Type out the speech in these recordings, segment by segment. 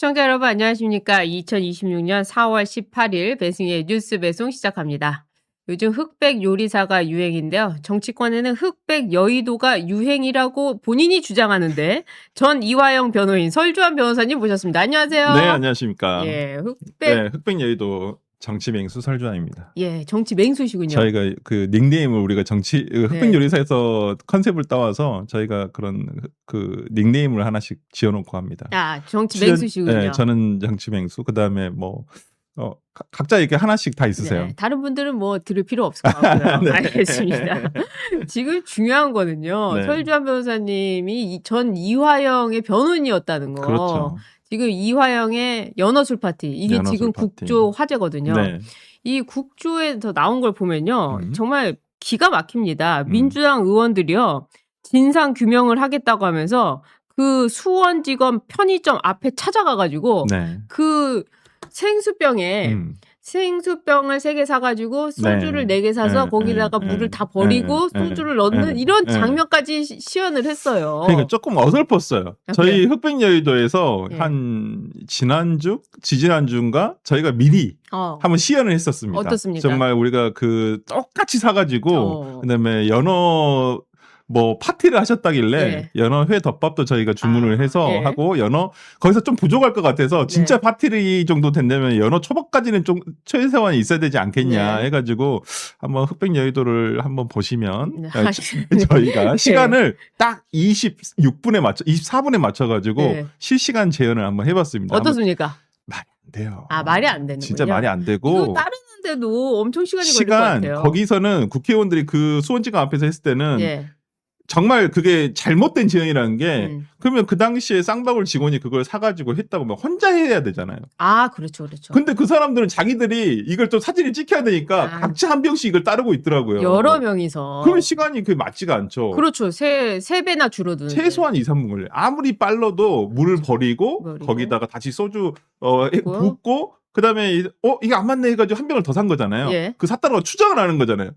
시청자 여러분 안녕하십니까? 2026년 4월 18일 배승희의 뉴스 배송 시작합니다. 요즘 흑백 요리사가 유행인데요. 정치권에는 흑백 여의도가 유행이라고 본인이 주장하는데 전 이화영 변호인, 설주환 변호사님 모셨습니다. 네, 안녕하세요. 안녕하십니까. 예, 흑백 네, 흑백 여의도 정치 맹수 설주환입니다. 예, 정치 맹수시군요. 저희가 그 닉네임을 우리가 흑백 네. 요리사에서 컨셉을 따와서 저희가 그런 그 닉네임을 하나씩 지어놓고 합니다. 아, 정치 맹수시군요. 네, 저는 정치 맹수. 그다음에 뭐 각자 이렇게 하나씩 다 있으세요. 네, 다른 분들은 뭐 들을 필요 없을 것 같고요. 네. 알겠습니다. 지금 중요한 거는요. 네. 설주환 변호사님이 전 이화영의 변호인이었다는 거. 그렇죠. 지금 이화영의 연어술 파티. 이게 연어술 지금 파티. 국조 화제거든요. 네. 이 국조에서 나온 걸 보면요. 음. 정말 기가 막힙니다. 민주당 의원들이요. 진상 규명을 하겠다고 하면서 그 수원지검 편의점 앞에 찾아가가지고 네. 그 생수병에 생수병을 3개 사가지고 소주를 4개 사서 거기다가 물을 다 버리고 소주를 넣는 이런 장면까지 시연을 했어요. 그러니까 조금 어설펐어요. 아, 저희 그래요? 흑백 여의도에서 예. 한 지지난주인가 저희가 미리 한번 시연을 했었습니다. 어떻습니까? 정말 우리가 그 똑같이 사가지고 그다음에 연어 뭐 파티를 하셨다길래 예. 연어회 덮밥도 저희가 주문을 해서 예. 하고 연어 거기서 좀 부족할 것 같아서 진짜 네. 파티 정도 된다면 연어 초밥까지는 좀 최소한 있어야 되지 않겠냐 네. 해가지고 한번 흑백 여의도를 한번 보시면 네. 저희가 시간을 딱 26분에 맞춰 24분에 맞춰가지고 네. 실시간 재연을 한번 해봤습니다. 어떻습니까? 말이 안 돼요. 아, 말이 안 되는군요. 진짜 말이 안 되고 이거 따르는데도 엄청 시간이 걸릴 것 같아요. 거기서는 국회의원들이 그 수원지검 앞에서 했을 때는 예. 정말 그게 잘못된 지연이라는 게 그러면 그 당시에 쌍방울 직원이 그걸 사가지고 했다고 막 혼자 해야 되잖아요. 아, 그렇죠, 그렇죠. 근데 그 사람들은 자기들이 이걸 또 사진을 찍혀야 되니까 각자 한 병씩 이걸 따르고 있더라고요. 여러 명이서. 그러면 시간이 그게 맞지가 않죠. 그렇죠. 세 배나 줄어드는. 최소한 2, 3분 걸려요. 아무리 빨라도 물을 버리고 거기다가 다시 소주 붓고 그다음에 이게 안 맞네 해가지고 한 병을 더 산 거잖아요. 예. 그 샀다는 거 추정을 하는 거잖아요.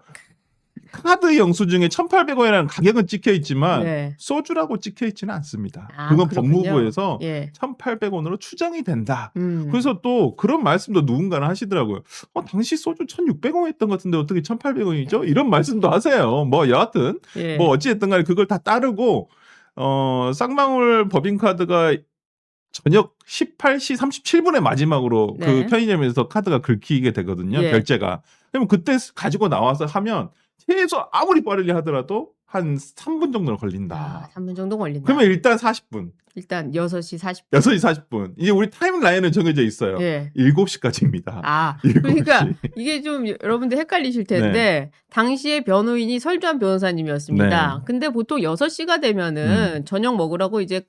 카드 영수증에 1,800원이라는 가격은 찍혀 있지만 네. 소주라고 찍혀 있지는 않습니다. 아, 그건 그렇군요. 법무부에서 예. 1,800원으로 추정이 된다. 그래서 또 그런 말씀도 누군가는 하시더라고요. 당시 소주 1,600원 했던 것 같은데 어떻게 1,800원이죠? 이런 말씀도 하세요. 뭐 여하튼 예. 뭐 어찌됐든 간에 그걸 다 따르고 쌍방울 법인카드가 저녁 18시 37분에 마지막으로 네. 그 편의점에서 카드가 긁히게 되거든요. 예. 결제가. 그러면 그때 가지고 나와서 하면 최소 아무리 빠르게 하더라도 한 3분 정도는 걸린다. 3분 정도 걸린다. 그러면 일단 40분. 일단 6시 40분. 6시 40분. 이제 우리 타임라인은 정해져 있어요. 예. 7시까지입니다. 아, 7시. 그러니까 이게 좀 여러분들 헷갈리실 텐데 당시에 변호인이 설주환 변호사님이었습니다. 네. 근데 보통 6시가 되면은 저녁 먹으라고 이제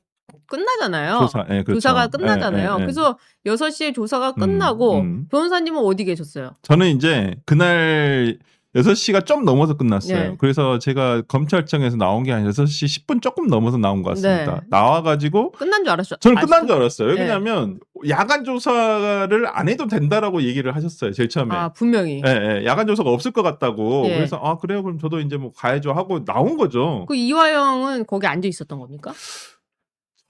끝나잖아요. 그렇죠. 조사가 끝나잖아요. 그래서 6시에 조사가 끝나고 변호사님은 어디 계셨어요? 저는 이제 그날 6시가 좀 넘어서 끝났어요. 네. 그래서 제가 검찰청에서 나온 게 한 6시 10분 조금 넘어서 나온 것 같습니다. 네. 나와가지고 끝난 줄 알았죠. 저는 끝난 줄 알았어요. 네. 왜냐하면 야간 조사를 안 해도 된다라고 얘기를 하셨어요. 제일 처음에. 아, 분명히. 예, 야간 조사가 없을 것 같다고. 예. 그래서 그래요. 그럼 저도 이제 뭐 가야죠 하고 나온 거죠. 그 이화영은 거기 앉아 있었던 겁니까?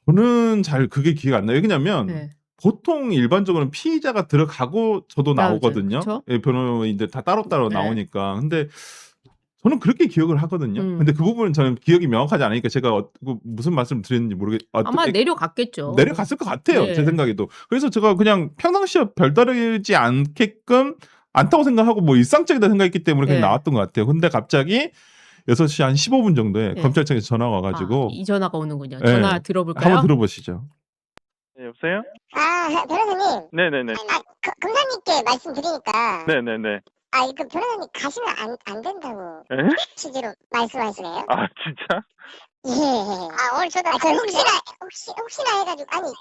저는 잘 그게 기회가 안 나요. 왜냐면 네. 보통 일반적으로는 피의자가 들어가고 저도 나오거든요. 그쵸? 예, 변호인들 다 따로따로 네. 나오니까. 근데 저는 그렇게 기억을 하거든요. 근데 그 부분은 저는 기억이 명확하지 않으니까 제가 무슨 말씀을 드렸는지 아마 내려갔겠죠. 내려갔을 것 같아요. 네. 제 생각에도. 그래서 제가 그냥 평상시와 별다르지 않게끔 않다고 생각하고 뭐 일상적이다 생각했기 때문에 그냥 네. 나왔던 것 같아요. 근데 갑자기 6시 한 15분 정도에 네. 검찰청에서 전화가 와가지고 이 전화가 오는군요. 네. 전화 들어볼까요? 한번 들어보시죠. 네, 여보세요? 변호사님. 네네네. 검사님께 말씀드리니까. 네네네. 그 변호사님 가시면 안 된다고. 에? 취지로 말씀하시네요. 아, 진짜? 예. 오늘 저도 혹시나 해가지고,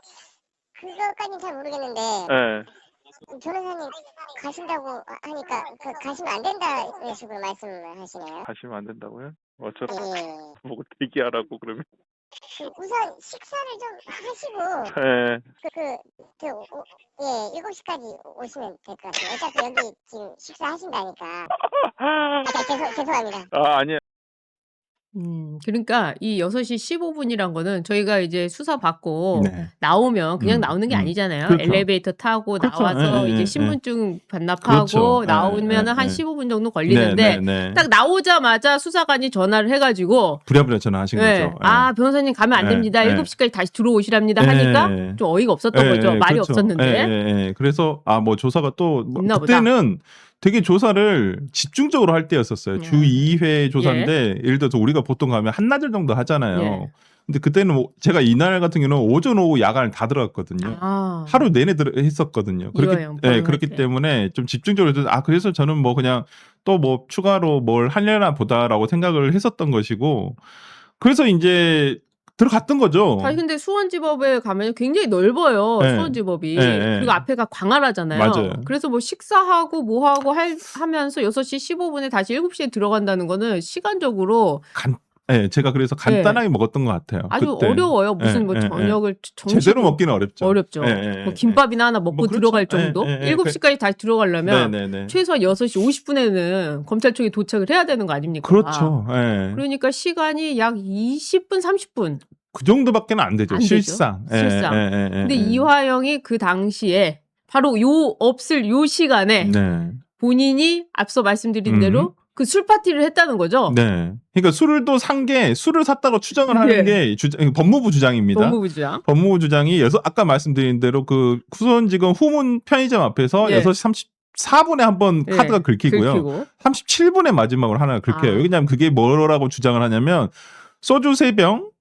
그거까지는 잘 모르겠는데, 예. 변호사님 가신다고 하니까, 가시면 안 된다, 이런 식으로 말씀을 하시네요. 가시면 안 된다고요? 어쩌라고 예. 보고 대기하라고 그러면? 우선 식사를 좀 하시고, 예. 7시까지 오시면 될 것 같아요. 어차피 여기 지금 식사하신다니까. 죄송합니다. 아, 아니에요. 그러니까 이 6시 15분이란 거는 저희가 이제 수사 받고 네. 나오면 그냥 나오는 게 아니잖아요. 그렇죠. 엘리베이터 타고 그렇죠. 나와서 예, 이제 예, 신분증 반납하고 그렇죠. 나오면은 한 15분 정도 걸리는데 네. 딱 나오자마자 수사관이 전화를 해가지고 부랴부랴 전화하신 네. 거죠. 예. 아 변호사님 가면 안 예, 됩니다. 예. 7시까지 다시 들어오시랍니다 하니까 예. 좀 어이가 없었던 거죠. 말이 그렇죠. 없었는데. 그래서 뭐 조사가 또 있나 보다. 그때는 되게 조사를 집중적으로 할 때였었어요. 주 2회 조사인데 예를 들어서 우리가 보통 가면 한나절 정도 하잖아요. 예. 근데 그때는 제가 이날 같은 경우는 오전 오후 야간 다 들어갔거든요. 하루 내내 했었거든요. 그렇기 때문에 좀 집중적으로 그래서 저는 뭐 그냥 또 뭐 추가로 뭘 하려나 보다라고 생각을 했었던 것이고 그래서 이제 들어갔던 거죠. 사실 근데 수원지법에 가면 굉장히 넓어요. 네. 수원지법이. 네. 그리고 앞에가 광활하잖아요. 맞아요. 그래서 뭐 식사하고 뭐하고 하면서 6시 15분에 다시 7시에 들어간다는 거는 시간적으로 제가 그래서 간단하게 먹었던 것 같아요. 아주 그때. 어려워요. 무슨 뭐 저녁을 제대로 먹기는 어렵죠. 어렵죠. 뭐 김밥이나 하나 먹고 뭐 그렇죠. 들어갈 정도? 7시까지 다시 들어가려면 네네네. 최소한 6시 50분에는 검찰청에 도착을 해야 되는 거 아닙니까? 그렇죠. 그러니까 시간이 약 20분, 30분. 그 정도밖에 안 되죠. 안 되죠. 실상. 근데 이화영이 그 당시에 바로 없을 요 시간에 본인이 앞서 말씀드린 대로 그 술 파티를 했다는 거죠. 네. 그러니까 술을 샀다고 추정을 하는 게 법무부 주장입니다. 법무부 주장. 법무부 주장이 아까 말씀드린 대로 그 수원지검 후문 편의점 앞에서 6시 34분에 한 번 카드가 긁히고요. 37분에 마지막으로 하나 긁혀요. 왜냐하면 그게 뭐라고 주장을 하냐면 소주 3병,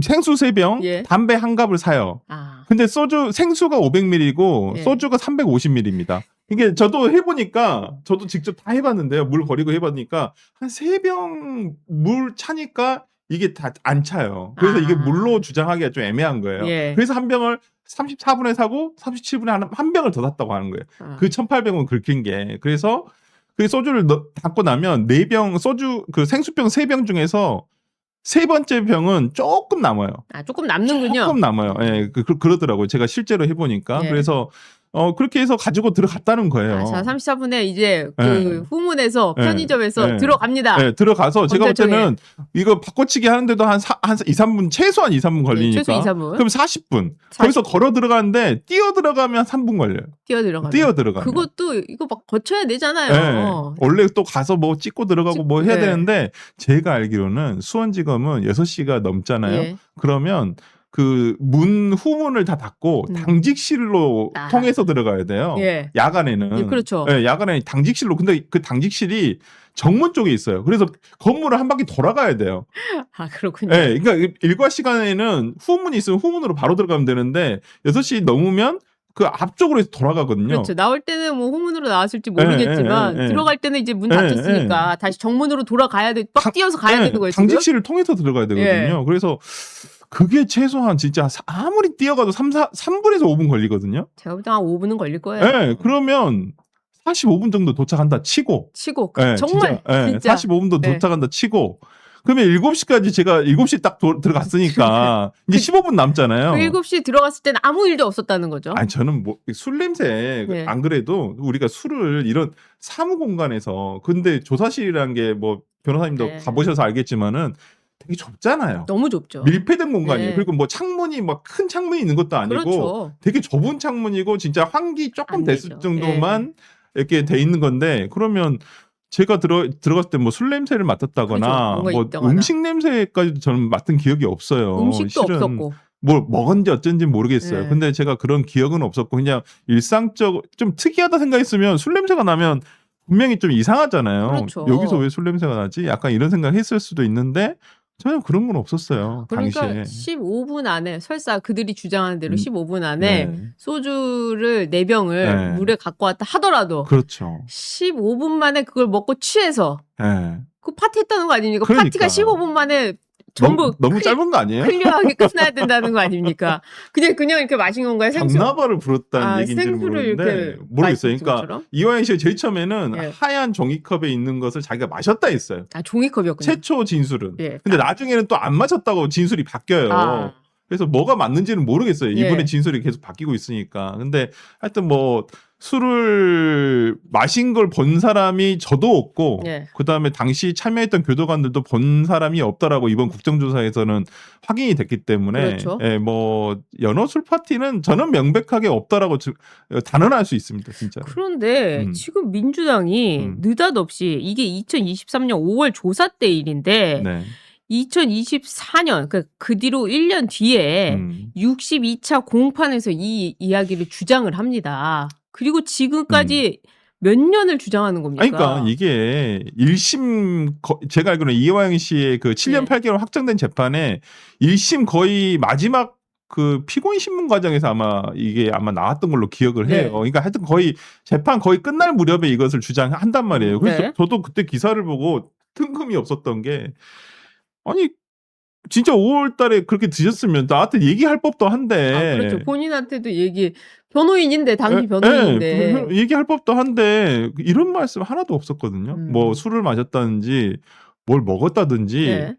생수 3병, 담배 1갑을 사요. 근데 생수가 500ml고 소주가 350ml입니다. 이게 저도 해보니까 저도 직접 다 해봤는데요. 물 버리고 해봤으니까 한 3병 물 차니까 이게 다 안 차요. 그래서 이게 물로 주장하기가 좀 애매한 거예요. 그래서 한 병을 34분에 사고 37분에 한 병을 더 샀다고 하는 거예요. 그 1,800원 긁힌 게. 그래서 그 소주를 닫고 나면 4병 그 생수병 3병 중에서 세 번째 병은 조금 남아요. 조금 남는군요. 조금 남아요. 그러더라고요. 제가 실제로 해보니까. 그래서 그렇게 해서 가지고 들어갔다는 거예요. 자, 34분에 이제 그 후문에서 편의점에서 들어갑니다. 들어가서 제가 볼 때는 이거 바꿔치기 하는데도 한 2-3분, 최소한 2-3분 걸리니까. 최소 2-3분. 그럼 40분. 거기서 걸어 들어가는데 뛰어 들어가면 3분 걸려요. 뛰어 들어가면. 그것도 이거 막 거쳐야 되잖아요. 원래 또 가서 뭐 찍고 들어가고 뭐 해야 되는데 제가 알기로는 수원지검은 6시가 넘잖아요. 그러면 그 후문을 다 닫고 당직실로 통해서 들어가야 돼요. 야간에는. 그렇죠. 야간에 당직실로. 근데 그 당직실이 정문 쪽에 있어요. 그래서 건물을 한 바퀴 돌아가야 돼요. 그렇군요. 그러니까 일과 시간에는 후문이 있으면 후문으로 바로 들어가면 되는데 6시 넘으면 그 앞쪽으로 해서 돌아가거든요. 그렇죠. 나올 때는 뭐 후문으로 나왔을지 모르겠지만 들어갈 때는 이제 문 닫혔으니까 다시 정문으로 돌아가야 돼. 막 뛰어서 가야 되는 거예요. 당직실을 통해서 들어가야 되거든요. 그래서 그게 최소한 진짜 아무리 뛰어가도 3분에서 5분 걸리거든요. 제가 볼 때 한 5분은 걸릴 거예요. 그러면 45분 정도 도착한다 치고. 정말 진짜. 45분도 도착한다 치고. 그러면 7시까지 제가 7시 딱 들어갔으니까 이제 15분 남잖아요. 그 7시 들어갔을 때는 아무 일도 없었다는 거죠. 아니 저는 뭐 술 냄새 안 그래도 우리가 술을 이런 사무 공간에서 근데 조사실이라는 게 뭐 변호사님도 가보셔서 알겠지만은 되게 좁잖아요. 너무 좁죠. 밀폐된 공간이에요. 그리고 뭐 창문이 막 큰 창문이 있는 것도 아니고 되게 좁은 창문이고 진짜 환기 조금 됐을 정도만 이렇게 돼 있는 건데 그러면 제가 들어갔을 때 뭐 술 냄새를 맡았다거나 뭐 음식 냄새까지도 저는 맡은 기억이 없어요. 음식도 없었고. 뭘 먹었는지 어쩐지 모르겠어요. 근데 제가 그런 기억은 없었고 그냥 일상적 좀 특이하다 생각했으면 술 냄새가 나면 분명히 좀 이상하잖아요. 그렇죠. 여기서 왜 술 냄새가 나지? 약간 이런 생각했을 수도 있는데 전혀 그런 건 없었어요. 그러니까 당시에. 15분 안에 설사 그들이 주장하는 대로 15분 안에 소주를 4병을 물에 갖고 왔다 하더라도 그렇죠. 15분 만에 그걸 먹고 취해서 그 파티했다는 거 아닙니까? 그러니까. 파티가 15분 만에 전부 너무 짧은 거 아니에요? 클리어하게 끝나야 된다는 거 아닙니까? 그냥 이렇게 마신 건가요? 생수? 장나발을 불었다는 얘기인지는 모르는데 모르겠어요. 그러니까 이화영 씨가 제일 처음에는 하얀 종이컵에 있는 것을 자기가 마셨다 했어요. 종이컵이었군요. 최초 진술은. 근데 나중에는 또 안 마셨다고 진술이 바뀌어요. 그래서 뭐가 맞는지는 모르겠어요. 이분의 진술이 계속 바뀌고 있으니까. 근데 하여튼 뭐 술을 마신 걸 본 사람이 저도 없고 예. 그다음에 당시 참여했던 교도관들도 본 사람이 없다라고 이번 국정조사에서는 확인이 됐기 때문에 그렇죠. 예, 뭐 연어 술 파티는 저는 명백하게 없다라고 단언할 수 있습니다. 진짜. 그런데 지금 민주당이 느닷없이 이게 2023년 5월 조사 때 일인데 네. 2024년 그 뒤로 1년 뒤에 62차 공판에서 이 이야기를 주장을 합니다. 그리고 지금까지 몇 년을 주장하는 겁니까? 아니, 그러니까 이게 1심 제가 알기로는 이화영 씨의 그 7년 예. 8개월 확정된 재판에 1심 거의 마지막 그 피고인 신문 과정에서 아마 이게 아마 나왔던 걸로 기억을 해요. 네. 그러니까 하여튼 거의 재판 거의 끝날 무렵에 이것을 주장한단 말이에요. 그래서 네. 저도 그때 기사를 보고 뜬금이 없었던 게 아니 진짜 5월 달에 그렇게 드셨으면 나한테 얘기할 법도 한데. 그렇죠. 본인한테도 변호인인데, 당시 변호인인데. 얘기할 법도 한데, 이런 말씀 하나도 없었거든요. 뭐 술을 마셨다든지, 뭘 먹었다든지, 네.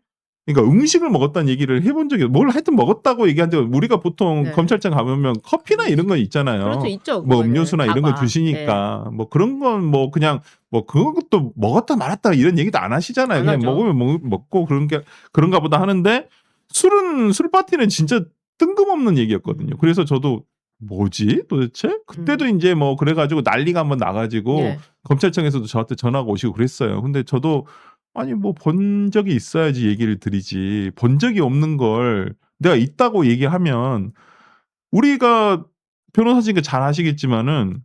그러니까 음식을 먹었다는 얘기를 해본 적이, 뭘 하여튼 먹었다고 얘기하는데, 우리가 보통 네. 검찰청 가보면 커피나 이런 거 있잖아요. 그렇죠. 있죠. 뭐 그거는. 음료수나 이런 거 다바. 드시니까, 뭐 그런 건 뭐 그냥, 뭐 그것도 먹었다 말았다 이런 얘기도 안 하시잖아요. 안 그냥 하죠. 먹으면 먹고 그런가 보다 하는데, 술 파티는 진짜 뜬금없는 얘기였거든요. 그래서 저도 뭐지 도대체? 그때도 이제 뭐 그래가지고 난리가 한번 나가지고 예. 검찰청에서도 저한테 전화가 오시고 그랬어요. 근데 저도 아니 뭐 본 적이 있어야지 얘기를 드리지. 본 적이 없는 걸 내가 있다고 얘기하면 우리가 변호사시니까 잘 아시겠지만은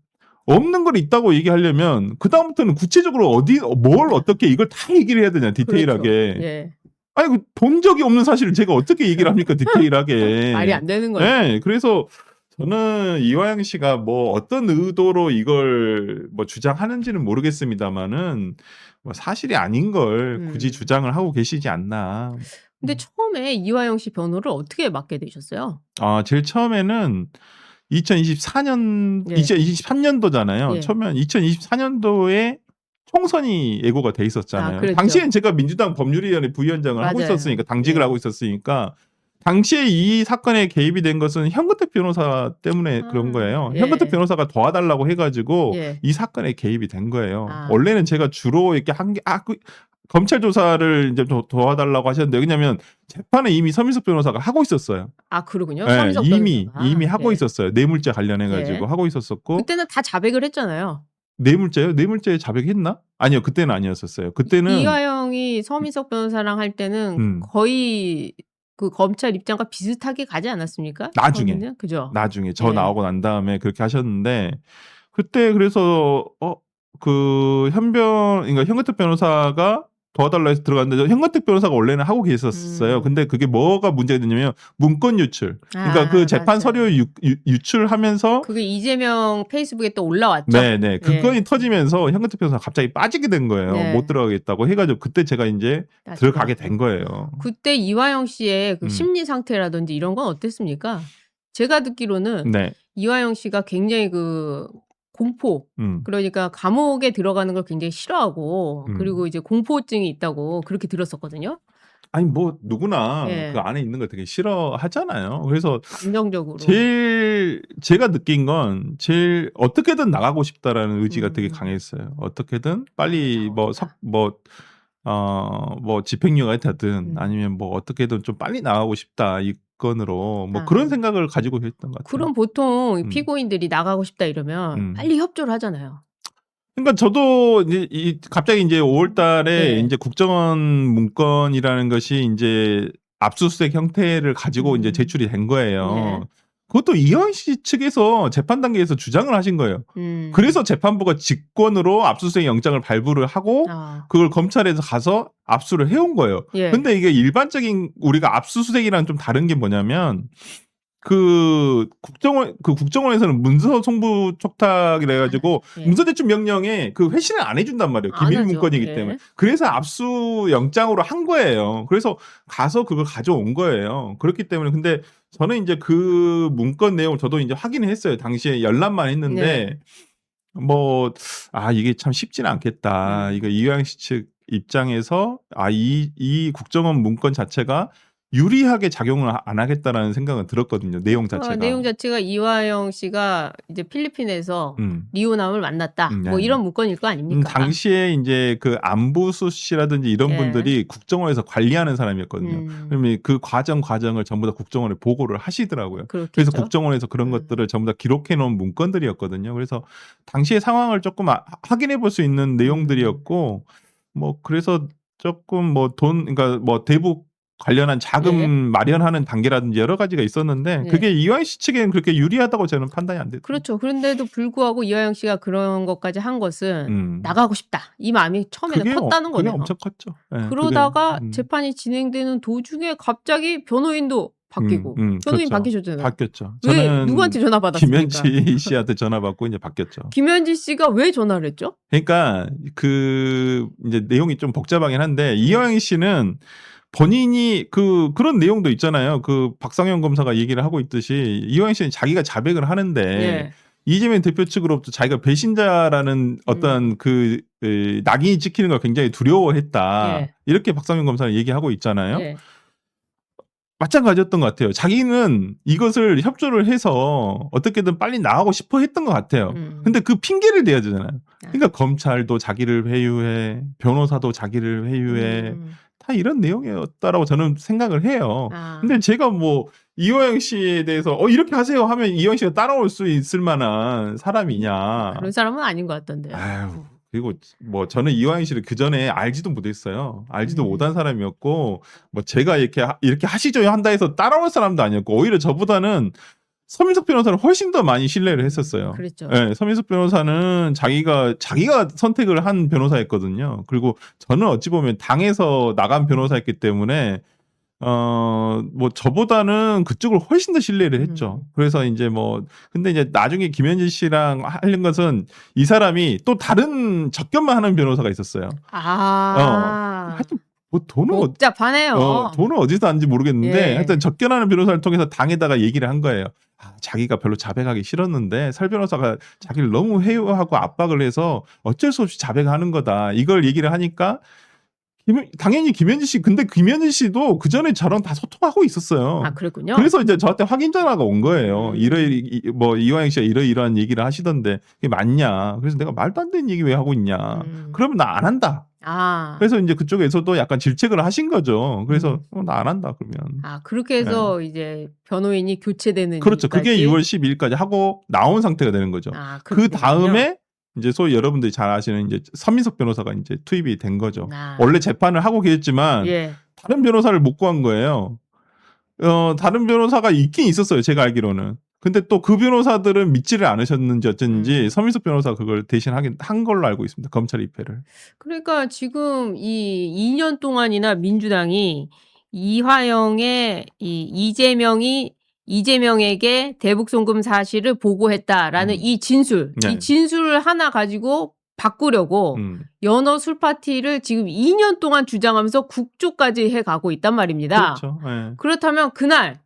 없는 걸 있다고 얘기하려면 그 다음부터는 구체적으로 뭘 어떻게 이걸 다 얘기를 해야 되냐 디테일하게. 그렇죠. 예. 아니 본 적이 없는 사실을 제가 어떻게 얘기를 합니까 디테일하게. 말이 안 되는 거예요. 네, 그래서 저는 이화영 씨가 뭐 어떤 의도로 이걸 뭐 주장하는지는 모르겠습니다만은 뭐 사실이 아닌 걸 굳이 주장을 하고 계시지 않나. 근데 처음에 이화영 씨 변호를 어떻게 맡게 되셨어요? 제일 처음에는 2024년, 예. 2023년도잖아요. 예. 처음에 2024년도에 총선이 예고가 돼 있었잖아요. 그랬죠. 당시엔 제가 민주당 법률위원회 부위원장을 하고 맞아요. 있었으니까 당직을 예. 하고 있었으니까 당시에 이 사건에 개입이 된 것은 현근택 변호사 때문에 그런 거예요. 예. 현근택 변호사가 도와달라고 해가지고 예. 이 사건에 개입이 된 거예요. 원래는 제가 주로 이렇게 검찰 조사를 이제 도와달라고 하셨는데 왜냐하면 재판은 이미 서민석 변호사가 하고 있었어요. 그러군요. 네, 서민석 이미 변호사가. 하고 예. 있었어요. 뇌물죄 관련해가지고 예. 하고 있었었고. 그때는 다 자백을 했잖아요. 뇌물죄요? 뇌물죄 자백했나? 아니요, 그때는 아니었었어요. 그때는 이화영이 서민석 변호사랑 할 때는 거의 그 검찰 입장과 비슷하게 가지 않았습니까? 나중에. 거기는? 그죠? 나중에 저 예. 나오고 난 다음에 그렇게 하셨는데 그때 그래서 그러니까 현근택 변호사가 도와달라 해서 들어갔는데 현근택 변호사가 원래는 하고 계셨어요. 근데 그게 뭐가 문제가 됐냐면 문건 유출. 그러니까 그 재판 맞아요. 서류 유출하면서 그게 이재명 페이스북에 또 올라왔죠. 네네. 그 예. 건이 터지면서 현근택 변호사가 갑자기 빠지게 된 거예요. 네. 못 들어가겠다고 해가지고 그때 제가 이제 들어가게 된 거예요. 그때 이화영 씨의 그 음. 심리 상태라든지 이런 건 어땠습니까? 제가 듣기로는 네. 이화영 씨가 굉장히 그 공포, 그러니까 감옥에 들어가는 걸 굉장히 싫어하고 그리고 이제 공포증이 있다고 그렇게 들었었거든요. 아니 뭐 누구나 예. 그 안에 있는 거 되게 싫어하잖아요. 그래서 감정적으로. 제일 제가 느낀 건 제일 어떻게든 나가고 싶다라는 의지가 되게 강했어요. 어떻게든 빨리 뭐 집행유예가 되든 아니면 뭐 어떻게든 좀 빨리 나가고 싶다 이 건으로 뭐 그런 생각을 가지고 했던 것 같아요. 그럼 보통 피고인들이 나가고 싶다 이러면 빨리 협조를 하잖아요. 그러니까 저도 이제 갑자기 이제 5월달에 네. 이제 국정원 문건이라는 것이 이제 압수수색 형태를 가지고 이제 제출이 된 거예요. 네. 그것도 이현 씨 측에서 재판 단계에서 주장을 하신 거예요. 그래서 재판부가 직권으로 압수수색 영장을 발부를 하고 그걸 검찰에서 가서 압수를 해온 거예요. 예. 근데 이게 일반적인 우리가 압수수색이랑 좀 다른 게 뭐냐면 국정원에서는 문서 송부 촉탁이라 해가지고 예. 문서 제출 명령에 그 회신을 안 해준단 말이에요. 안 기밀 하죠. 문건이기 예. 때문에. 그래서 압수 영장으로 한 거예요. 그래서 가서 그걸 가져온 거예요. 그렇기 때문에 근데 저는 이제 그 문건 내용을 저도 이제 확인을 했어요. 당시에 열람만 했는데 이게 참 쉽지는 않겠다. 이거 이화영 씨 측 입장에서 이 국정원 문건 자체가 유리하게 작용을 안 하겠다라는 생각은 들었거든요. 내용 자체가. 내용 자체가 이화영 씨가 이제 필리핀에서 리오남을 만났다. 네. 뭐 이런 문건일 거 아닙니까? 당시에 이제 그 안부수 씨라든지 이런 예. 분들이 국정원에서 관리하는 사람이었거든요. 그러면 그 과정을 전부 다 국정원에 보고를 하시더라고요. 그렇겠죠. 그래서 국정원에서 그런 것들을 전부 다 기록해 놓은 문건들이었거든요. 그래서 당시의 상황을 조금 확인해 볼 수 있는 내용들이었고 뭐 그래서 조금 뭐 그러니까 뭐 대북 관련한 자금 예. 마련하는 단계라든지 여러 가지가 있었는데 예. 그게 이화영 씨 측에는 그렇게 유리하다고 저는 판단이 안 됐어요. 그렇죠. 그런데도 불구하고 이화영 씨가 그런 것까지 한 것은 나가고 싶다. 이 마음이 처음에는 컸다는 그게 거네요. 엄청 컸죠. 예, 그러다가 재판이 진행되는 도중에 갑자기 변호인도 바뀌고 변호인 그렇죠. 바뀌셨잖아요. 바뀌었죠. 왜 저는 누구한테 전화 받았습니까? 김현지 씨한테 전화 받고 이제 바뀌었죠. 김현지 씨가 왜 전화를 했죠? 그러니까 그 이제 내용이 좀 복잡하긴 한데 이화영 씨는 본인이 그런 내용도 있잖아요. 그 박상현 검사가 얘기를 하고 있듯이 이화영 씨는 자기가 자백을 하는데 예. 이재명 대표 측으로부터 자기가 배신자라는 어떤 그 낙인이 찍히는 걸 굉장히 두려워했다. 예. 이렇게 박상현 검사는 얘기하고 있잖아요. 예. 마찬가지였던 것 같아요. 자기는 이것을 협조를 해서 어떻게든 빨리 나가고 싶어 했던 것 같아요. 근데 그 핑계를 대야 되잖아요. 그러니까 검찰도 자기를 회유해, 변호사도 자기를 회유해, 다 이런 내용이었다라고 저는 생각을 해요. 근데 제가 뭐 이화영 씨에 대해서 이렇게 하세요 하면 이화영 씨가 따라올 수 있을 만한 사람이냐. 그런 사람은 아닌 것 같던데요. 아유, 그리고 뭐 저는 이화영 씨를 그 전에 알지도 못했어요. 알지도 못한 사람이었고 뭐 제가 이렇게 하시죠 한다 해서 따라올 사람도 아니었고 오히려 저보다는 서민석 변호사를 훨씬 더 많이 신뢰를 했었어요. 그랬죠. 네, 서민석 변호사는 자기가 선택을 한 변호사였거든요. 그리고 저는 어찌 보면 당에서 나간 변호사였기 때문에 뭐 저보다는 그쪽을 훨씬 더 신뢰를 했죠. 그래서 이제 근데 이제 나중에 김현지 씨랑 하는 것은 이 사람이 또 다른 접견만 하는 변호사가 있었어요. 하여튼 뭐 복잡하네요. 돈을 어디서 왔는지 모르겠는데 예. 하여튼 접견하는 변호사를 통해서 당에다가 얘기를 한 거예요. 자기가 별로 자백하기 싫었는데 설 변호사가 자기를 너무 회유하고 압박을 해서 어쩔 수 없이 자백하는 거다. 이걸 얘기를 하니까 당연히 김현지 씨, 근데 김현지 씨도 그 전에 저랑 다 소통하고 있었어요. 그랬군요. 그래서 이제 저한테 확인 전화가 온 거예요. 이화영 씨가 이러이러한 얘기를 하시던데 그게 맞냐. 그래서 내가 말도 안 되는 얘기 왜 하고 있냐. 그러면 나 안 한다. 그래서 이제 그쪽에서도 약간 질책을 하신 거죠. 그래서 나 안 한다 그러면. 그렇게 해서 이제 변호인이 교체되는 그렇죠. 일까지? 그게 6월 12일까지 하고 나온 상태가 되는 거죠. 그 다음에 이제 소위 여러분들이 잘 아시는 이제 서민석 변호사가 이제 투입이 된 거죠. 원래 재판을 하고 계셨지만 예. 다른 변호사를 못 구한 거예요. 다른 변호사가 있긴 있었어요. 제가 알기로는. 근데 또 그 변호사들은 믿지를 않으셨는지 어쩐지 서민석 변호사가 그걸 대신 한 걸로 알고 있습니다. 검찰 입회를. 그러니까 지금 이 2년 동안이나 민주당이 이화영의 이재명에게 대북 송금 사실을 보고했다라는 이 진술, 네. 이 진술을 하나 가지고 바꾸려고 연어 술 파티를 지금 2년 동안 주장하면서 국조까지 해가고 있단 말입니다. 그렇죠. 네. 그렇다면 그날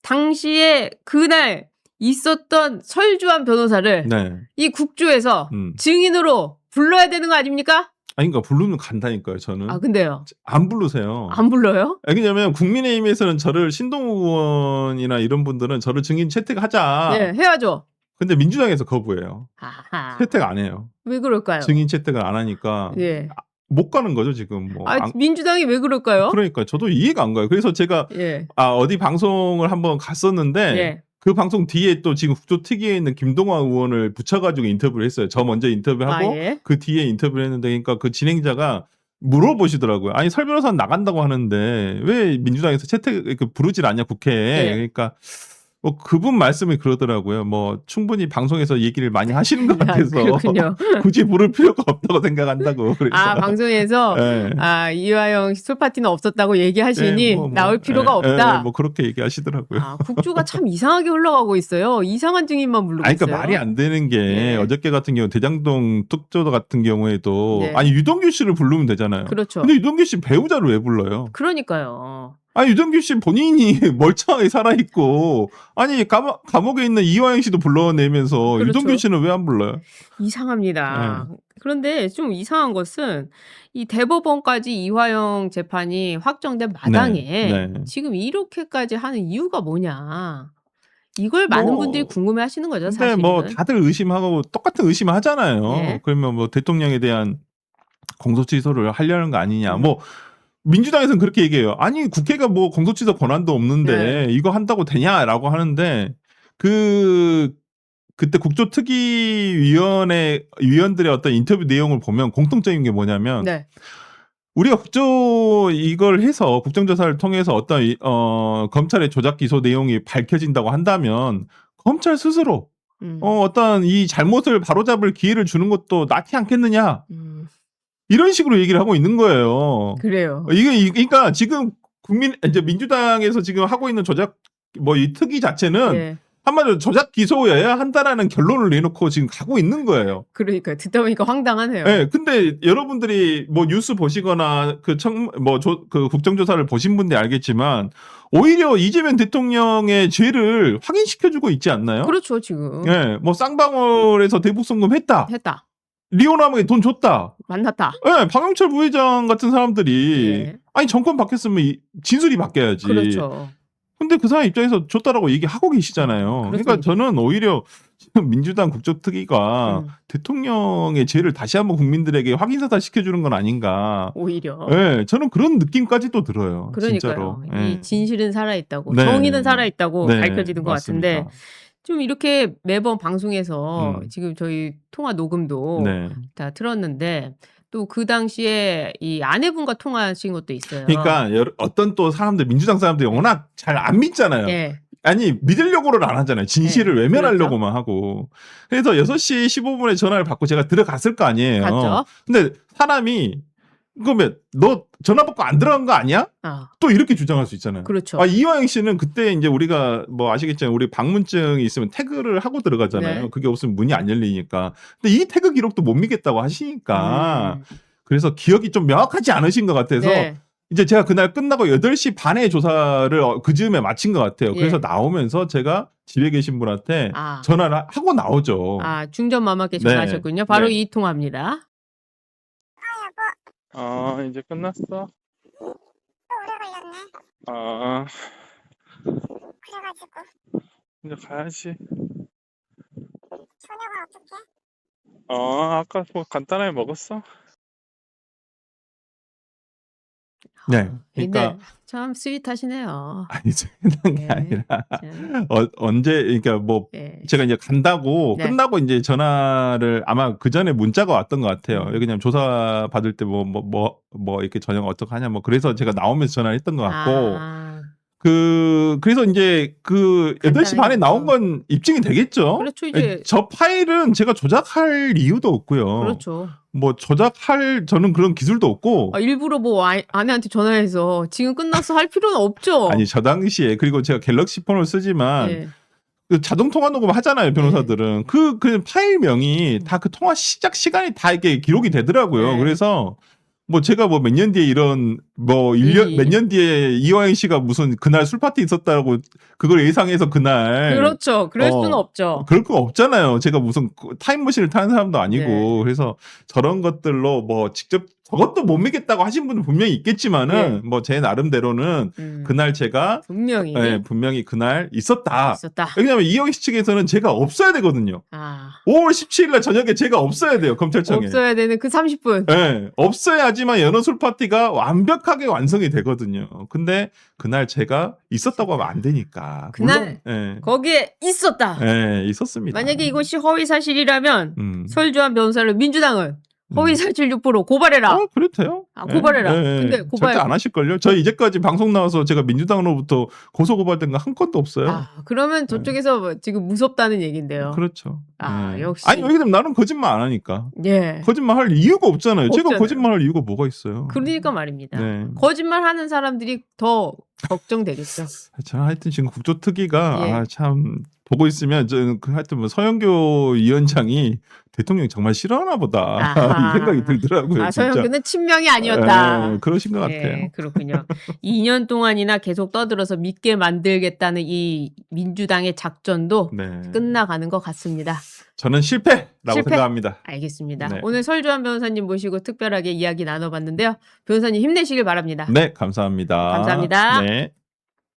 당시에 그날 있었던 설주환 변호사를 네. 이 국조에서 증인으로 불러야 되는 거 아닙니까? 그러니까 부르면 간다니까요. 저는. 근데요. 안 부르세요. 안 불러요? 왜냐면 국민의힘에서는 저를 신동욱 의원이나 이런 분들은 저를 증인 채택하자. 네, 해야죠. 근데 민주당에서 거부해요. 아하. 채택 안 해요. 왜 그럴까요? 증인 채택을 안 하니까 예. 못 가는 거죠 지금. 민주당이 왜 그럴까요? 그러니까 저도 이해가 안 가요. 그래서 제가 예. 어디 방송을 한번 갔었는데 예. 그 방송 뒤에 또 지금 국조특위에 있는 김동완 의원을 붙여가지고 인터뷰를 했어요. 저 먼저 인터뷰하고 예. 그 뒤에 인터뷰를 했는데 그러니까 그 진행자가 물어보시더라고요. 아니 설 변호사는 나간다고 하는데 왜 민주당에서 부르질 않냐 국회에. 예. 그러니까 그분 말씀이 그러더라고요. 충분히 방송에서 얘기를 많이 하시는 것 같아서 그렇군요. 굳이 부를 필요가 없다고 생각한다고. 그래서. 방송에서 네. 이화영 술 파티는 없었다고 얘기하시니 네, 나올 필요가 없다. 그렇게 얘기하시더라고요. 국조가 참 이상하게 흘러가고 있어요. 이상한 증인만 부르고 있어요. 그러니까 말이 안 되는 게 어저께 같은 경우 대장동 특조도 같은 경우에도 네. 유동규 씨를 부르면 되잖아요. 그렇죠. 근데 유동규 씨 배우자를 왜 불러요? 그러니까요. 아니 유동규 씨 본인이 멀쩡하게 살아있고 아니 감옥에 있는 이화영 씨도 불러내면서 그렇죠. 유동규 씨는 왜 안 불러요? 이상합니다. 그런데 좀 이상한 것은 이 대법원까지 이화영 재판이 확정된 마당에 네. 지금 이렇게까지 하는 이유가 뭐냐. 이걸 많은 뭐, 분들이 궁금해하시는 거죠. 근데 사실은. 뭐 다들 의심하고 똑같은 의심을 하잖아요. 네. 그러면 뭐 대통령에 대한 공소취소를 하려는 거 아니냐. 뭐 민주당에서는 그렇게 얘기해요. 아니 국회가 뭐 공소취소 권한도 없는데 네. 이거 한다고 되냐라고 하는데 그때 국조특위위원회 위원들의 어떤 인터뷰 내용을 보면 공통적인 게 뭐냐면 네. 우리가 이걸 해서 국정조사를 통해서 어떤 검찰의 조작 기소 내용이 밝혀진다고 한다면 검찰 스스로 어떤 이 잘못을 바로잡을 기회를 주는 것도 낫지 않겠느냐 이런 식으로 얘기를 하고 있는 거예요. 그래요. 그러니까 지금 이제 민주당에서 지금 하고 있는 조작 뭐 이 특위 자체는 네. 한마디로 조작 기소여야 한다라는 결론을 내놓고 지금 가고 있는 거예요. 그러니까 듣다 보니까 황당하네요. 네, 근데 여러분들이 뭐 뉴스 보시거나 그 국정조사를 보신 분들이 알겠지만 오히려 이재명 대통령의 죄를 확인시켜주고 있지 않나요? 그렇죠, 지금. 네, 뭐 쌍방울에서 대북송금 했다. 리오남에게 돈 줬다. 만났다. 네, 박영철 부회장 같은 사람들이 네. 아니 정권 바뀌었으면 진술이 바뀌어야지. 그렇죠. 근데 그 사람 입장에서 줬다라고 얘기하고 계시잖아요. 그러니까 저는 오히려 지금 민주당 국조특위가 대통령의 죄를 다시 한번 국민들에게 확인사다 시켜주는 건 아닌가. 오히려. 네, 저는 그런 느낌까지도 들어요. 그러니까요. 진짜로. 이 네. 진실은 살아있다고, 네. 정의는 살아있다고 네, 밝혀지는 것 맞습니다. 같은데 좀 이렇게 매번 방송에서 지금 저희 통화 녹음도 네. 다 틀었는데 또 그 당시에 이 아내분과 통화하신 것도 있어요. 그러니까 어떤 또 사람들 민주당 사람들이 워낙 잘 안 믿잖아요. 예. 아니 믿으려고를 안 하잖아요. 진실을 네, 외면하려고만 하고. 그래서 6시 15분에 전화를 받고 제가 들어갔을 거 아니에요. 갔죠. 근데 사람이 그러면 너 전화 받고 안 들어간 거 아니야? 또 이렇게 주장할 수 있잖아요. 그렇죠. 이화영 씨는 그때 이제 우리가 뭐 아시겠지만 우리 방문증이 있으면 태그를 하고 들어가잖아요. 네. 그게 없으면 문이 안 열리니까. 근데 이 태그 기록도 못 믿겠다고 하시니까 그래서 기억이 좀 명확하지 않으신 것 같아서 네. 이제 제가 그날 끝나고 8시 반에 조사를 그 즈음에 마친 것 같아요. 그래서 예. 나오면서 제가 집에 계신 분한테 전화를 하고 나오죠. 중전 마마께 네. 전화하셨군요. 바로 네. 이 통화입니다. 이제 끝났어? 또 오래 걸렸네. 그래가지고 이제 가야지. 저녁은 어떻게? 아까 뭐 간단하게 먹었어? 네. 그러니까 근데 참 스윗하시네요. 아니 끝난 게 네. 아니라 참. 언제 그러니까 뭐 네. 제가 이제 간다고 네. 끝나고 이제 전화를 아마 그 전에 문자가 왔던 것 같아요. 그냥 조사 받을 때 뭐 이렇게 저녁 어떻게 하냐 뭐 그래서 제가 나오면서 전화를 했던 것 같고 그래서 이제 그 8시 반에 나온 건 입증이 되겠죠. 그렇죠. 이제 저 파일은 제가 조작할 이유도 없고요. 그렇죠. 뭐 조작할 저는 그런 기술도 없고 일부러 뭐 아내한테 전화해서 지금 끝났어 할 필요는 없죠. 아니 저 당시에 그리고 제가 갤럭시 폰을 쓰지만 예. 그 자동 통화 녹음 하잖아요 변호사들은 그 파일명이 다 그 통화 시작 시간이 다 이렇게 기록이 되더라고요. 네. 그래서 뭐 제가 뭐 몇 년 뒤에 이런 뭐 1년 몇 년 뒤에 이화영 씨가 무슨 그날 술 파티 있었다고 그걸 예상해서 그날 그렇죠. 그럴 수는 없죠. 그럴 거 없잖아요. 제가 무슨 타임머신을 타는 사람도 아니고 네. 그래서 저런 것들로 뭐 직접 저것도 못 믿겠다고 하신 분은 분명히 있겠지만은 뭐 제 나름대로는 그날 제가 분명히 그날 있었다. 왜냐하면 이화영 씨 측에서는 제가 없어야 되거든요. 5월 17일 날 저녁에 제가 없어야 돼요. 검찰청에. 없어야 되는 그 30분. 네, 없어야지만 연어술 파티가 완벽하게 완성이 되거든요. 근데 그날 제가 있었다고 하면 안 되니까. 그날 거기에 있었다. 네, 있었습니다. 만약에 이것이 허위 사실이라면 설주한 변호사를 민주당은 허위 사실 유포로 고발해라. 그래도 돼요. 고발해라. 근데 고발 절대 안 하실걸요? 저 이제까지 방송 나와서 제가 민주당으로부터 고소 고발된 거 한 건도 없어요. 그러면 저쪽에서 지금 무섭다는 얘기인데요. 그렇죠. 역시. 아니 왜냐면 나는 거짓말 안 하니까. 예. 거짓말 할 이유가 없잖아요. 제가 거짓말 할 이유가 뭐가 있어요. 그러니까 말입니다. 네. 거짓말 하는 사람들이 더 걱정되겠죠. 저는 하여튼 지금 국조특위가 참 보고 있으면 저는 하여튼 뭐 서영교 위원장이 대통령이 정말 싫어하나 보다 아하. 이 생각이 들더라고요. 아, 진짜. 서영근은 친명이 아니었다. 그러신 것 같아요. 네, 그렇군요. 2년 동안이나 계속 떠들어서 믿게 만들겠다는 이 민주당의 작전도 네. 끝나가는 것 같습니다. 저는 실패라고 실패? 생각합니다. 알겠습니다. 네. 오늘 설주환 변호사님 모시고 특별하게 이야기 나눠봤는데요. 변호사님 힘내시길 바랍니다. 네, 감사합니다. 감사합니다. 네.